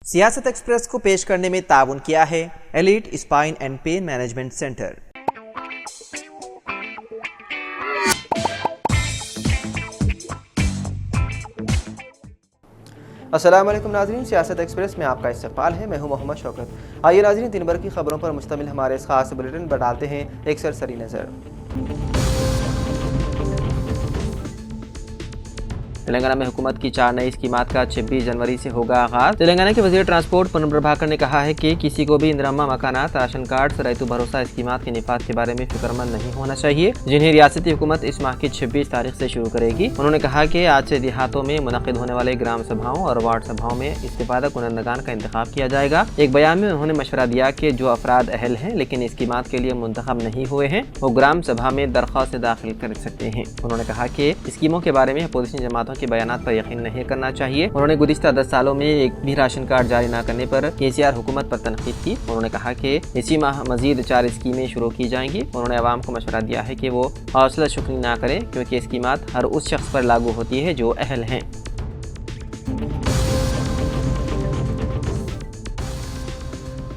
सियासत एक्सप्रेस को पेश करने में ताउन किया है elite spine and pain management centre. अस्सलाम वालेकुम नाज़रीन, सियासत एक्सप्रेस में आपका इस्तकबाल है। मैं हूं मोहम्मद शौकत। आइए नाज़रीन, दिन भर की खबरों पर मुश्तमिल हमारे इस खास बुलेटिन पर डालते हैं एक सरसरी नज़र। तेलंगाना में हुकूमत की 4 नई स्कीमात का 26 जनवरी से होगा आगाज। तेलंगाना के वजीर ट्रांसपोर्ट पूनम प्रभाकर ने कहा है कि किसी को भी इंदिरा मकानात, राशन कार्ड, रैतु भरोसा स्कीमात के निफाज के बारे में फिक्रमंद नहीं होना चाहिए, जिन्हें रियासती हुकूमत इस माह की 26 तारीख से शुरू करेगी। उन्होंने कहा कि आज से देहातों में मुनक़िद होने वाले ग्राम सभाओं और वार्ड सभाओं में इस्तिफादा कुनंदगान का इंतखाब किया जाएगा। एक बयान में उन्होंने मशवरा दिया कि जो अफराद अहल हैं लेकिन स्कीमात के लिए मुंतखब नहीं हुए हैं, वो ग्राम सभा में दरख्वास्त दाखिल कर सकते हैं। उन्होंने कहा कि स्कीमों के बारे में अपोजिशन जमातों के बयानात पर यकीन नहीं करना चाहिए। उन्होंने गुज़िश्ता 10 सालों में एक भी राशन कार्ड जारी न करने पर केसीआर हुकूमत पर तनकीद की। उन्होंने कहा कि इसी माह मजीद 4 स्कीमें शुरू की जाएंगी। उन्होंने अवाम को मशवरा दिया है कि वो हौसला शुक्री ना करें, क्योंकि स्कीमात हर उस शख्स पर लागू होती है जो अहल हैं।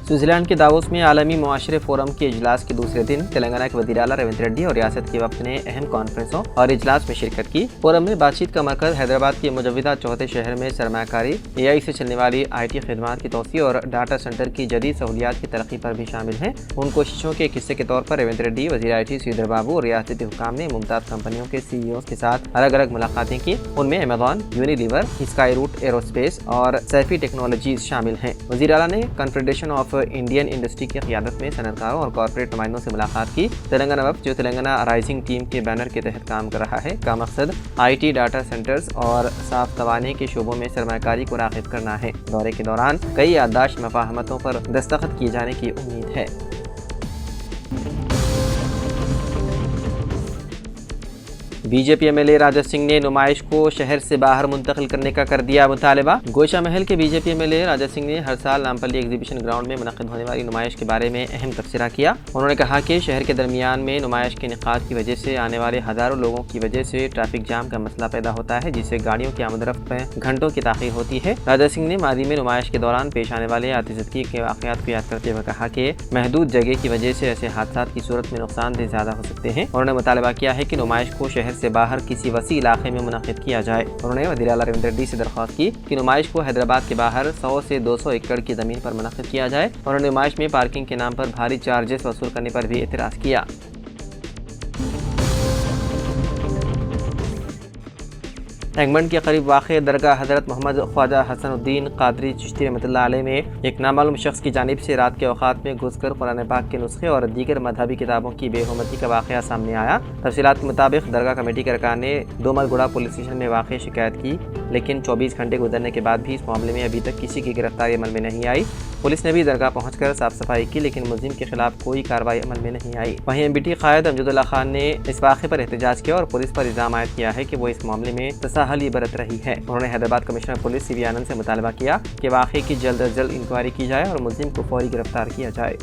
स्विट्जरलैंड के दावोस में आलमी मुआशरे फोरम के इजलास के दूसरे दिन तेलंगाना के वज़ीर आला रेवंत रेड्डी और रियासत के वफ़द ने अहम कॉन्फ्रेंसों और इजलास में शिरकत की। फोरम में बातचीत का मरकज़ हैदराबाद के मुजव्वदा चौथे शहर में सरमाकारी, AI से चलने वाली IT खिदमात की तोसी और डाटा सेंटर की जदीद सहूलियात की तरक्की पर भी शामिल है। उन कोशिशों के एक हिस्से के तौर पर रेवंत रेड्डी, वज़ीर IT श्रीधर बाबू और रियासती हुकाम ने मुमताज़ कंपनियों के CEOs के साथ अलग अलग मुलाकातें की। उनमें Amazon, Unilever, Skyroot Aerospace और सैफी टेक्नोलॉजीज शामिल हैं। वज़ीर आला ने कॉन्फेडरेशन ऑफ इंडियन इंडस्ट्री की क़यादत में सनअतकारों और कॉर्पोरेट नुमाइंदों से मुलाकात की। तेलंगाना वफ़द, जो तेलंगाना राइजिंग टीम के बैनर के तहत काम कर रहा है, का मकसद IT, डाटा सेंटर्स और साफ तवानी के शोबों में सरमाकारी को राग़िब करना है। दौरे के दौरान कई याददाश्त मफाहमतों पर दस्तखत किए जाने की उम्मीद है। बीजेपी MLA राजा सिंह ने नुमाइश को शहर से बाहर मुंतकिल करने का कर दिया मुतालबा। गोशा महल के बीजेपी MLA राजा सिंह ने हर साल नामपल्ली एग्जीबिशन ग्राउंड में मुनक़िद होने वाली नुमाइश के बारे में अहम तबसरा किया। उन्होंने कहा कि शहर के दरमियान में नुमाइश के इनेकाद की वजह से आने वाले हज़ारों लोगों की वजह से ट्रैफिक जाम का मसला पैदा होता है, जिससे गाड़ियों की आमदरफ्त में घंटों की ताख़ीर होती है। राजा सिंह ने मादी में नुमाइश के दौरान पेश आने वाले आतिशदगी के वाक़यात को याद करते हुए कहा कि महदूद जगह की वजह से ऐसे हादसात की सूरत में नुकसानदेह ज़्यादा हो सकते हैं। उन्होंने मुतालबा किया है कि नुमाइश को शहर से बाहर किसी वसी इलाके में मुनक़िद किया जाए। उन्होंने वज़ीर आला रेवंत रेड्डी से दरख्वास्त की कि नुमाइश को हैदराबाद के बाहर 100 से 200 एकड़ की ज़मीन पर मुनक़िद किया जाए। उन्होंने नुमाइश में पार्किंग के नाम पर भारी चार्जेस वसूल करने पर भी एतराज़ किया। एंगमंड के करीब वाक़ दरगाह हज़रत मोहम्मद ख्वाजा हसनुद्दीन क़ादरी चिश्ती रहमतुल्लाह अलैह में एक नामालूम शख्स की जानिब से रात के औक़ात में घुसकर कुरान पाक के नुस्खे और दीगर मजहबी किताबों की बेहुरमती का वाक़या सामने आया। तफसीलात के मुताबिक दरगाह कमेटी के अरकान ने दोमलगुड़ा पुलिस स्टेशन में वाक़ शिकायत की, लेकिन 24 घंटे गुजरने के बाद भी इस मामले में अभी तक किसी की गिरफ्तारी अमल में नहीं आई। पुलिस ने भी दरगाह पहुंचकर साफ सफाई की, लेकिन मुलजिम के खिलाफ कोई कार्रवाई अमल में नहीं आई। वहीं MBT कायद अमजदुल्ला खान ने इस वाक़े पर एहतजाज किया और पुलिस पर इल्ज़ाम आयद किया है कि वो इस मामले में तसाहली बरत रही है। उन्होंने हैदराबाद कमिश्नर पुलिस CV आनंद से मुतालबा किया कि वाक़े की जल्द अज जल्द इंक्वायरी की जाए और मुलजिम को फौरी गिरफ्तार किया जाए।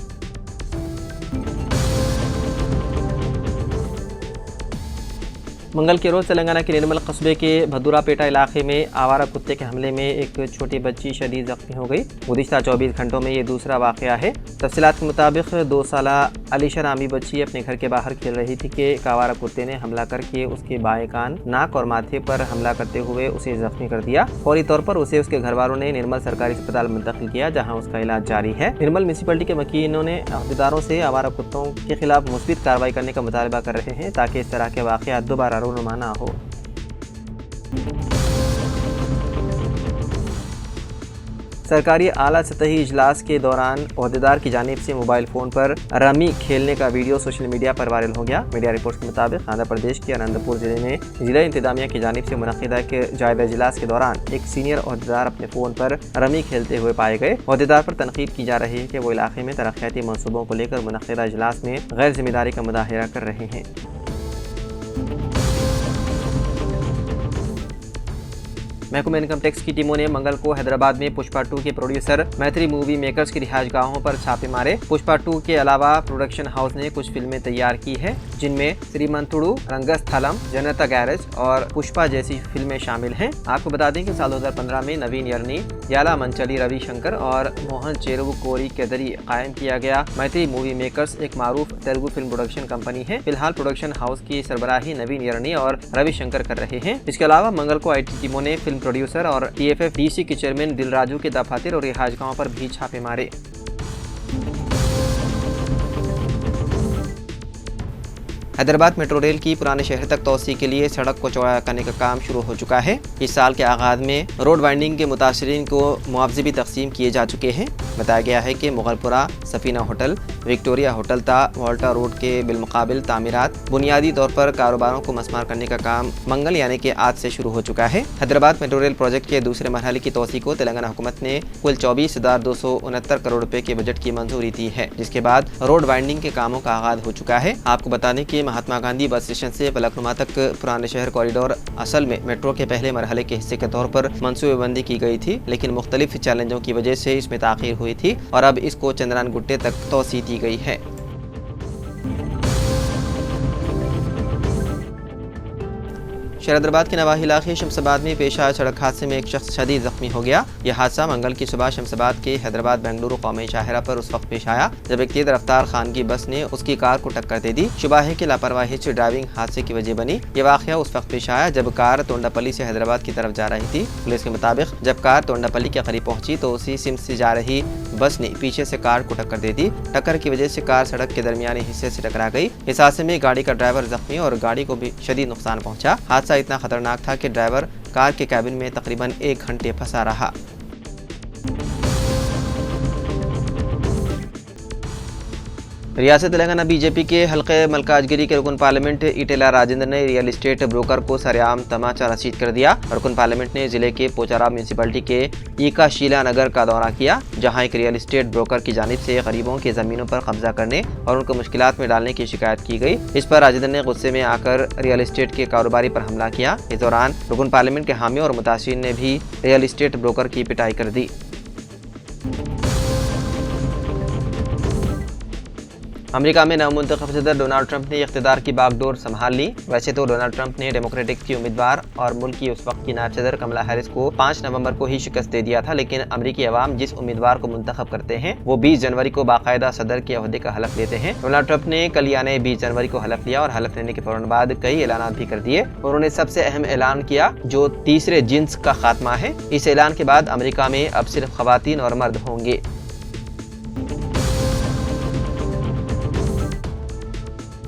मंगल के रोज़ तेलंगाना के निर्मल कस्बे के भदुरापेटा इलाके में आवारा कुत्ते के हमले में एक छोटी बच्ची शदीद ज़ख्मी हो गई। गुज़िश्ता 24 घंटों में ये दूसरा वाक़या है। तफसीलात के मुताबिक 2 साला अलीशा नामी बच्ची अपने घर के बाहर खेल रही थी कि एक आवारा कुत्ते ने हमला करके उसके बाएं कान, नाक और माथे पर हमला करते हुए उसे ज़ख्मी कर दिया। फौरी तौर पर उसे उसके घर वालों ने निर्मल सरकारी अस्पताल मुंतकिल किया, जहाँ उसका इलाज जारी है। निर्मल म्यूनसिपलिटी के वकीलों ने अहदेदारों से आवारा कुत्तों के खिलाफ मुस्बित कार्रवाई करने का मुतालबा कर रहे हैं, ताकि इस तरह के वाक़यात दोबारा रूनुमा ना हो। सरकारी आला सतही इजलास के दौरान ओहदेदार की जानिब से मोबाइल फ़ोन पर रमी खेलने का वीडियो सोशल मीडिया पर वायरल हो गया। मीडिया रिपोर्ट्स के मुताबिक आंध्र प्रदेश के अनंतपुर ज़िले में ज़िला इंतजामिया की जानिब से मुनक़िदा के जायज़ा इजलास के दौरान एक सीनियर ओहदेदार अपने फ़ोन पर रमी खेलते हुए पाए गए। ओहदेदार पर तनकीद की जा रही है कि वो इलाके में तरक्याती मनसूबों को लेकर मुनक़िदा इजलास में गैर जिम्मेदारी का मुज़ाहिरा कर रहे हैं। महकमा इनकम टैक्स की टीमों ने मंगल को हैदराबाद में पुष्पा 2 के प्रोड्यूसर मैत्री मूवी मेकर्स की रिहायशगाहों पर छापे मारे। पुष्पा 2 के अलावा प्रोडक्शन हाउस ने कुछ फिल्में तैयार की है, जिनमें श्रीमंतुडु, रंगस्थलम, जनता गैरेज और पुष्पा जैसी फिल्में शामिल हैं। आपको बता दें कि साल 2015 में नवीन यर्नी, याला मंचली, रविशंकर और मोहन चेरुवु कोरी के जरिए कायम किया गया मैत्री मूवी मेकर्स एक मारूफ तेलुगु फिल्म प्रोडक्शन कंपनी है। फिलहाल प्रोडक्शन हाउस की सरबराही नवीन यर्नी और रविशंकर कर रहे हैं। इसके अलावा मंगल को IT टीमों ने फिल्म प्रोड्यूसर और TFFDC के चेयरमैन दिलराजू के दफातर और रिहायशगाहों पर भी छापे मारे। हैदराबाद मेट्रो रेल की पुराने शहर तक तोसी के लिए सड़क को चौड़ा करने का काम शुरू हो चुका है। इस साल के आगाज में रोड वाइंडिंग के मुतासरीन को मुआवजे भी तकसीम किए जा चुके हैं। बताया गया है कि Mughalpura, Safina hotel, Victoria hotel ता वॉल्टा रोड के बिलमुकाबिल तामीरात बुनियादी तौर पर कारोबारों को मस्मार करने का काम मंगल यानी कि आज से शुरू हो चुका है। हैदराबाद मेट्रो रेल प्रोजेक्ट के दूसरे मरहले की तोसी को तेलंगाना हुकूमत ने कुल 24,269 करोड़ रुपए के बजट की मंजूरी दी है, जिसके बाद रोड वाइंडिंग के कामों का आगाज हो चुका है। आपको बता दें कि महात्मा गांधी बस स्टेशन से फलकनुमा तक पुराने शहर कॉरिडोर असल में मेट्रो के पहले मरहले के हिस्से के तौर पर मंसूबेबंदी की गई थी, लेकिन मुख्तलिफ चैलेंजों की वजह से इसमें ताखीर हुई थी और अब इसको चंद्रान गुट्टे तक तोसी दी गई है। शहरदाबाद के नवाही इलाके शमशाबाद में पेश आए सड़क हादसे में एक शख्स शदीद जख्मी हो गया। यह हादसा मंगल की सुबह शमशाबाद के हैदराबाद बेंगलुरु कौमी शाहरा पर उस वक्त पेश आया जब एक तेज रफ्तार खानगी बस ने उसकी कार को टक्कर दे दी। शुबा है कि लापरवाही से ड्राइविंग हादसे की वजह बनी। यह वाकया उस वक्त पेश आया जब कार तोंडापल्ली से हैदराबाद की तरफ जा रही थी। पुलिस के मुताबिक जब कार तोंडापल्ली के करीब पहुंची तो उसी सिम से जा रही बस ने पीछे से कार को टक्कर दे दी। टक्कर की वजह से कार सड़क के दरमियानी हिस्से से टकरा गई। इस हादसे में गाड़ी का ड्राइवर जख्मी और गाड़ी को भी शदीद नुकसान पहुंचा। हादसा इतना खतरनाक था कि ड्राइवर कार के कैबिन में तकरीबन 1 घंटे फंसा रहा। रियासत तेलंगाना बीजेपी के हल्के मलकाजगिरी के रुकन पार्लियामेंट इटेला राजेंद्र ने रियल एस्टेट ब्रोकर को सरेआम तमाचा रसीद कर दिया। रुकन पार्लियामेंट ने जिले के पोचारा म्यूनसिपलिटी के ईका शीला नगर का दौरा किया, जहां एक रियल एस्टेट ब्रोकर की जानिब से गरीबों की जमीनों पर कब्जा करने और उनको मुश्किलात में डालने की शिकायत की गई। इस पर राजेंद्र ने गुस्से में आकर रियल एस्टेट के कारोबारी पर हमला किया। इस दौरान रुकन पार्लियामेंट के हामी और मुतासिरीन ने भी रियल एस्टेट ब्रोकर की पिटाई कर दी। अमेरिका में नवमुंतखब सदर डोनाल्ड ट्रंप ने इख्तिदार की बागडोर संभाल ली। वैसे तो डोनाल्ड ट्रंप ने डेमोक्रेटिक की उम्मीदवार और मुल्क की उस वक्त की नायब सदर कमला हैरिस को 5 नवंबर को ही शिकस्त दे दिया था, लेकिन अमेरिकी अवाम जिस उम्मीदवार को मुंतखब करते हैं वो 20 जनवरी को बाकायदा सदर के अहदे का हलफ लेते हैं। डोनाल्ड ट्रंप ने कल यानी 20 जनवरी को हलफ लिया और हलफ लेने के फौरन बाद कई ऐलान भी कर दिए। उन्होंने सबसे अहम ऐलान किया जो तीसरे जिन्स का खात्मा है। इस ऐलान के बाद अमेरिका में अब सिर्फ खवातीन और मर्द होंगे।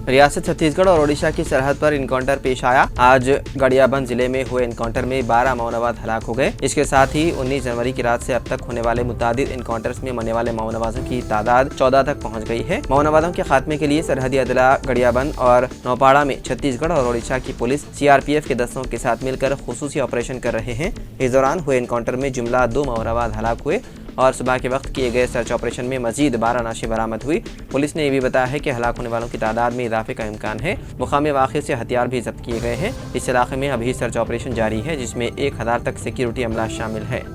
रियासत छत्तीसगढ़ और ओडिशा की सरहद पर इनकाउंटर पेश आया। आज गरियाबंद जिले में हुए इनकाउंटर में 12 माओनवाज हलाक हो गए। इसके साथ ही 19 जनवरी की रात से अब तक होने वाले मुतादिद इनकाउंटर्स में मरने वाले माओनवाजों की तादाद 14 तक पहुंच गई है। माओनवाजों के खात्मे के लिए सरहदी अदला गरियाबंद और नौपाड़ा में छत्तीसगढ़ और ओडिशा की पुलिस CRPF के दस्तों के साथ मिलकर खुसूसी ऑपरेशन कर रहे हैं। इस दौरान हुए इनकाउंटर में जुमला 2 माओनवाज हलाक हुए और सुबह के वक्त किए गए सर्च ऑपरेशन में मजीद 12 लाशें बरामद हुई। पुलिस ने यह भी बताया है कि हलाक होने वालों की तादाद में इजाफे का इम्कान है। मुकामी वाक़े से हथियार भी जब्त किए गए हैं। इस इलाके में अभी सर्च ऑपरेशन जारी है, जिसमें 1000 तक सिक्योरिटी अमला शामिल है।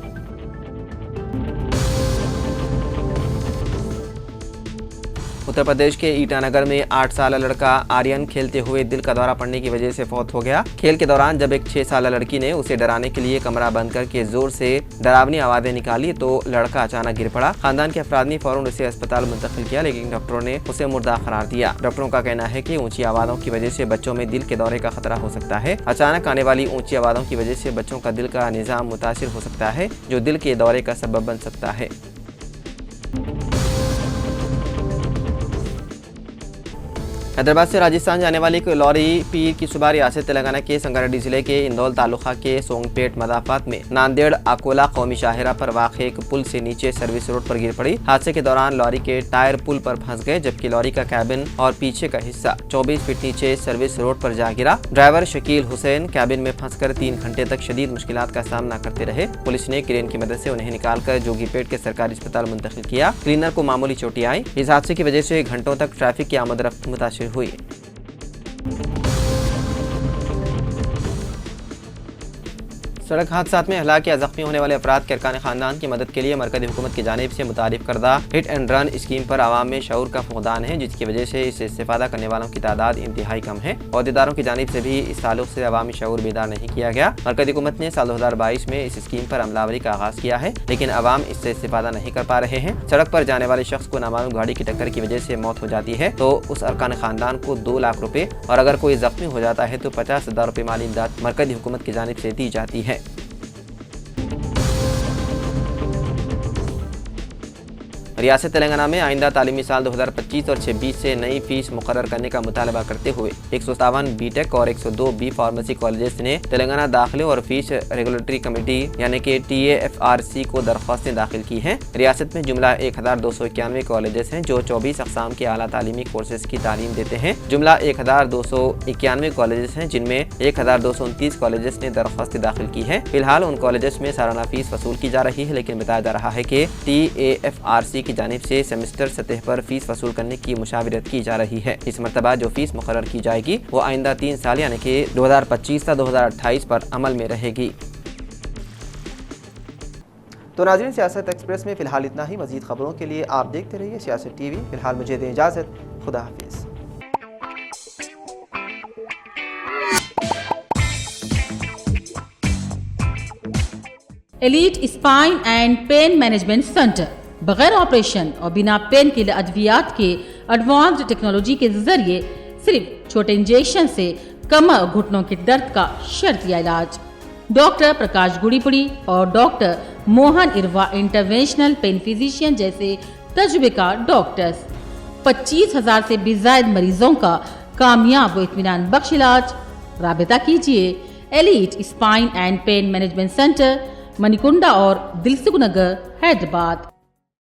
उत्तर प्रदेश के ईटानगर में 8 साल लड़का आर्यन खेलते हुए दिल का दौरा पड़ने की वजह से फौत हो गया। खेल के दौरान जब एक 6 साल लड़की ने उसे डराने के लिए कमरा बंद करके जोर से डरावनी आवाजें निकाली तो लड़का अचानक गिर पड़ा। खानदान के अफराद ने फौरन उसे अस्पताल मुंतकिल किया, लेकिन डॉक्टरों ने उसे मुर्दा करार दिया। डॉक्टरों का कहना है कि ऊंची आवाज़ों की वजह से बच्चों में दिल के दौरे का खतरा हो सकता है। अचानक आने वाली ऊंची आवाज़ों की वजह से बच्चों का दिल का निज़ाम मुतासिर हो सकता है, जो दिल के दौरे का सबब बन सकता है। हैदराबाद से राजस्थान जाने वाली एक लॉरी पीर की सुबह रियासत तेलंगाना के संगारेड्डी जिले के इंदौल तालुका के सोंगपेट मदाफात में नांदेड़ अकोला कौमी शाहरा पर वाक़ एक पुल से नीचे सर्विस रोड पर गिर पड़ी। हादसे के दौरान लॉरी के टायर पुल पर फंस गए, जबकि लॉरी का कैबिन और पीछे का हिस्सा 24 फीट नीचे सर्विस रोड पर जा गिरा। ड्राइवर शकील हुसैन कैबिन में फंसकर 3 घंटे तक शदीद मुश्किलात का सामना करते रहे। पुलिस ने क्रेन की मदद से उन्हें निकालकर जोगीपेट के सरकारी अस्पताल मुंतकिल किया। क्लीनर को मामूली चोटें आई। इस हादसे की वजह से घंटों तक ट्रैफिक की आमद-रफ्त मुतासिर हुई। सड़क हादसा में हलाक या जख्मी होने वाले अफराद के अरकान खानदान की मदद के लिए मरकज़ी हुकूमत की जानिब से मुतारिफ करदा हिट एंड रन स्कीम पर आवाम में शऊर का फुकदान है, जिसकी वजह से इससे इस्तेफादा करने वालों की तादाद इंतहाई कम है। अहदेदारों की जानिब से भी इस ताल्लुक से अवामी शऊर बेदार नहीं किया गया। मरकज़ी हुकूमत ने साल 2022 में इस स्कीम पर अमलावरी का आगाज किया है, लेकिन अवाम इससे इस्तेफादा नहीं कर पा रहे हैं। सड़क पर जाने वाले शख्स को नामालूम गाड़ी की टक्कर की वजह से मौत हो जाती है तो उस अरकान खानदान को 2 लाख रुपए और अगर कोई जख्मी हो जाता है तो 50,000 रुपए माली इमदाद मरकज़ी हुकूमत की जानिब से दी जाती है। रियासत तेलंगाना में आइंदा तालीमी साल 2025 और 26 से नई फीस मुकर्रर करने का मुतालबा करते हुए 157 बीटेक और 102 बी फार्मेसी कॉलेजेस ने तेलंगाना दाखिले और फीस रेगुलेटरी कमेटी यानी कि TAFRC को दरख्वास्तें दाखिल की हैं। रियासत में जुमला 1291 कॉलेजेस हैं जो 24 अक़साम के आला तालीमी कोर्सेज की तालीम देते हैं। जुमला 1291 कॉलेजेस हैं जिनमें 1229 कॉलेजेस ने दरख्वास्तें दाखिल की हैं। फिलहाल उन कॉलेजेस में सालाना फीस वसूल की जा रही है, लेकिन बताया जा रहा है कि TAFRC की जानिब से सेमेस्टर सतह पर फीस वसूल करने की मुशावरत की जा रही है। इस मरतबा जो फीस मुकर्रर की जाएगी वो आइंदा 3 साल यानी कि 2025 से 2028 पर अमल में रहेगी। तो नाज़रीन, सियासत एक्सप्रेस में फ़िलहाल इतना ही। मज़ीद खबरों के लिए आप देखते रहिए सियासत TV। फ़िलहाल मुझे दें इजाज़त। खुदा हाफिज़। Elite spine and pain management centre बगैर ऑपरेशन और बिना पेन किलर अद्वियात के एडवांस्ड टेक्नोलॉजी के जरिए सिर्फ छोटे इंजेक्शन से कमर और घुटनों के दर्द का शर्तिया इलाज। डॉक्टर प्रकाश गुड़ीपुड़ी और डॉक्टर मोहन इरवा इंटरवेंशनल पेन फिजिशियन जैसे तजुर्बेकार डॉक्टर्स 25,000 से भी ज्यादा मरीजों का कामयाब व इत्मीनान बख्श इलाज। राबिता कीजिए elite spine and pain management centre, Manikunda और दिलसुख नगर, हैदराबाद।